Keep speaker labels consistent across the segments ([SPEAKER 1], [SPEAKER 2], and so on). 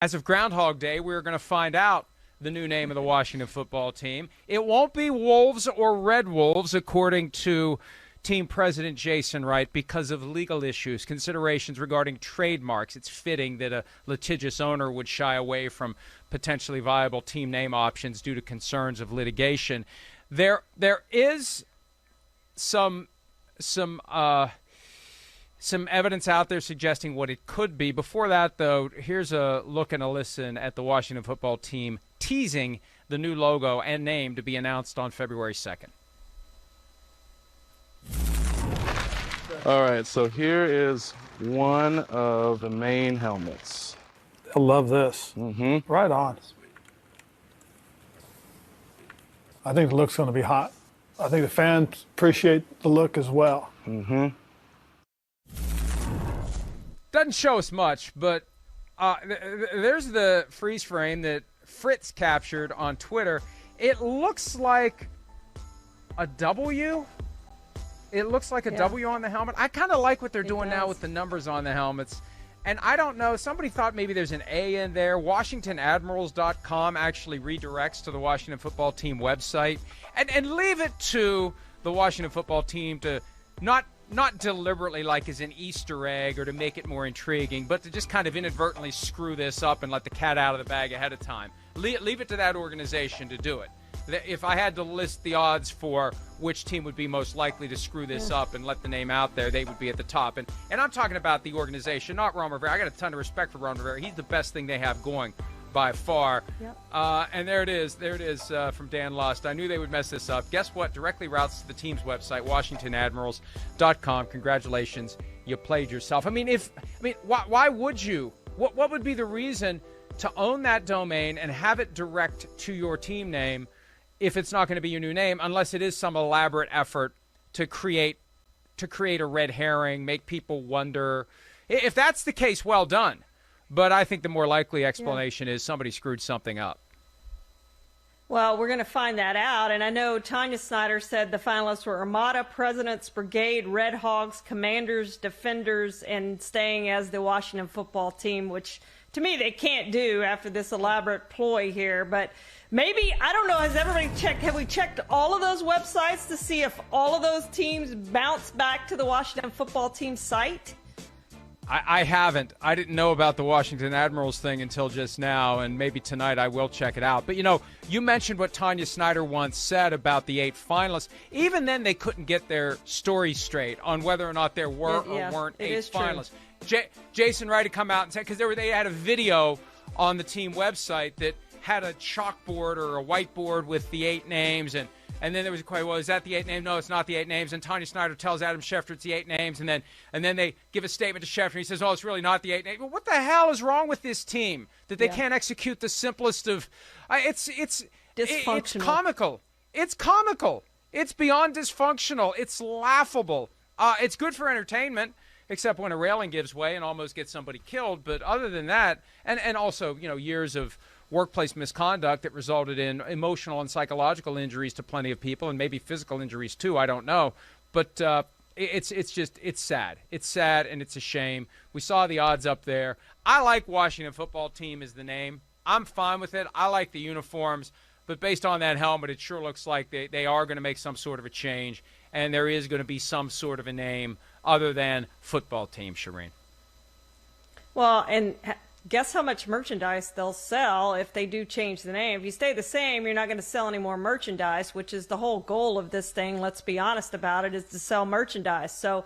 [SPEAKER 1] as of Groundhog Day, we're going to find out the new name of the Washington football team. It won't be Wolves or Red Wolves, according to team president Jason Wright, because of legal issues, considerations regarding trademarks. It's fitting that a litigious owner would shy away from potentially viable team name options due to concerns of litigation. There is some evidence out there suggesting what it could be. Before that, though, here's a look and a listen at the Washington football team teasing the new logo and name to be announced on February 2nd.
[SPEAKER 2] All right, so here is one of the main helmets.
[SPEAKER 3] I love this.
[SPEAKER 2] Mm-hmm.
[SPEAKER 3] Right on. I think the look's going to be hot. I think the fans appreciate the look as well.
[SPEAKER 2] Mm-hmm.
[SPEAKER 1] Doesn't show us much, but there's the freeze frame that Fritz captured on Twitter. It looks like a W. It looks like a W on the helmet. I kind of like what they're doing now with the numbers on the helmets. And I don't know, somebody thought maybe there's an A in there. WashingtonAdmirals.com actually redirects to the Washington football team website. And leave it to the Washington football team to not deliberately like as an Easter egg or to make it more intriguing, but to just kind of inadvertently screw this up and let the cat out of the bag ahead of time. Leave it to that organization to do it. If I had to list the odds for which team would be most likely to screw this up and let the name out there, they would be at the top. And I'm talking about the organization, not Ron Rivera. I got a ton of respect for Ron Rivera. He's the best thing they have going by far. Yep. And there it is from Dan Lust. I knew they would mess this up. Guess what? Directly routes to the team's website, WashingtonAdmirals.com. Congratulations, you played yourself. Why would you? What would be the reason to own that domain and have it direct to your team name if it's not going to be your new name, unless it is some elaborate effort to create a red herring, make people wonder? If that's the case, well done. But I think the more likely explanation is somebody screwed something up.
[SPEAKER 4] Well, we're going to find that out. And I know Tanya Snyder said the finalists were Armada, President's Brigade, Red Hogs, Commanders, Defenders, and staying as the Washington football team, which to me they can't do after this elaborate ploy here. But maybe, I don't know, has everybody checked? Have we checked all of those websites to see if all of those teams bounce back to the Washington football team site?
[SPEAKER 1] I haven't. I didn't know about the Washington Admirals thing until just now, and maybe tonight I will check it out. But, you mentioned what Tanya Snyder once said about the 8 finalists. Even then, they couldn't get their story straight on whether or not there were or weren't 8 finalists. Jason Wright had come out and said, because they had a video on the team website that had a chalkboard or a whiteboard with the 8 names, and then there was a question, well, is that the 8 names? No, it's not the 8 names. And Tanya Snyder tells Adam Schefter it's the 8 names, and then they give a statement to Schefter, and he says, oh, it's really not the 8 names. Well, what the hell is wrong with this team that they can't execute the simplest of it's dysfunctional. It's comical. It's comical. It's beyond dysfunctional. It's laughable. It's good for entertainment, except when a railing gives way and almost gets somebody killed. But other than that, and also, years of workplace misconduct that resulted in emotional and psychological injuries to plenty of people, and maybe physical injuries too, I don't know. But it's sad. It's sad, and it's a shame. We saw the odds up there. I like Washington football team as the name. I'm fine with it. I like the uniforms. But based on that helmet, it sure looks like they are going to make some sort of a change, and there is going to be some sort of a name other than football team, Charean.
[SPEAKER 4] Well, and guess how much merchandise they'll sell if they do change the name. If you stay the same, you're not going to sell any more merchandise, which is the whole goal of this thing, let's be honest about it, is to sell merchandise. So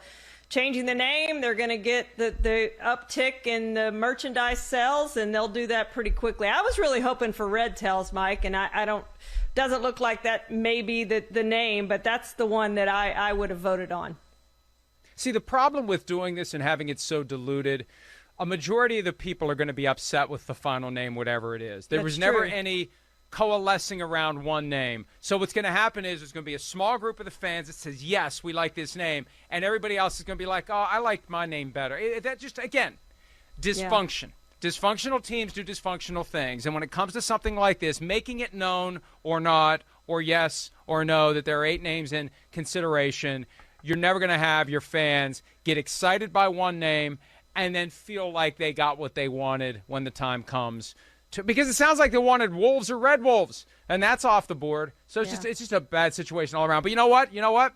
[SPEAKER 4] changing the name, they're going to get the uptick in the merchandise sales, and they'll do that pretty quickly. I was really hoping for Red Tails, Mike, and doesn't look like that may be the name, but that's the one that I would have voted on.
[SPEAKER 1] See, the problem with doing this and having it so diluted, a majority of the people are going to be upset with the final name, whatever it is. There was never any coalescing around one name. So what's going to happen is there's going to be a small group of the fans that says, yes, we like this name, and everybody else is going to be like, oh, I like my name better. That just, again, dysfunction. Yeah. Dysfunctional teams do dysfunctional things, and when it comes to something like this, making it known or not, or yes or no, that there are 8 names in consideration, you're never going to have your fans get excited by one name and then feel like they got what they wanted when the time comes. Because it sounds like they wanted Wolves or Red Wolves, and that's off the board. So it's just a bad situation all around. But you know what?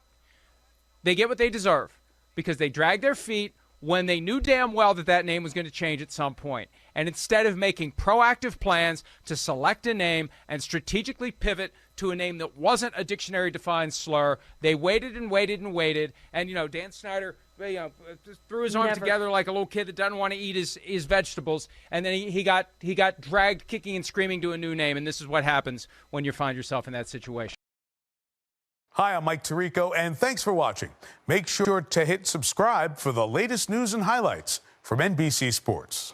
[SPEAKER 1] They get what they deserve because they dragged their feet when they knew damn well that name was going to change at some point. And instead of making proactive plans to select a name and strategically pivot to a name that wasn't a dictionary-defined slur, they waited and waited and waited. And, Dan Snyder just threw his arms together like a little kid that doesn't want to eat his vegetables. And then he got dragged kicking and screaming to a new name. And this is what happens when you find yourself in that situation.
[SPEAKER 5] Hi, I'm Mike Tirico, and thanks for watching. Make sure to hit subscribe for the latest news and highlights from NBC Sports.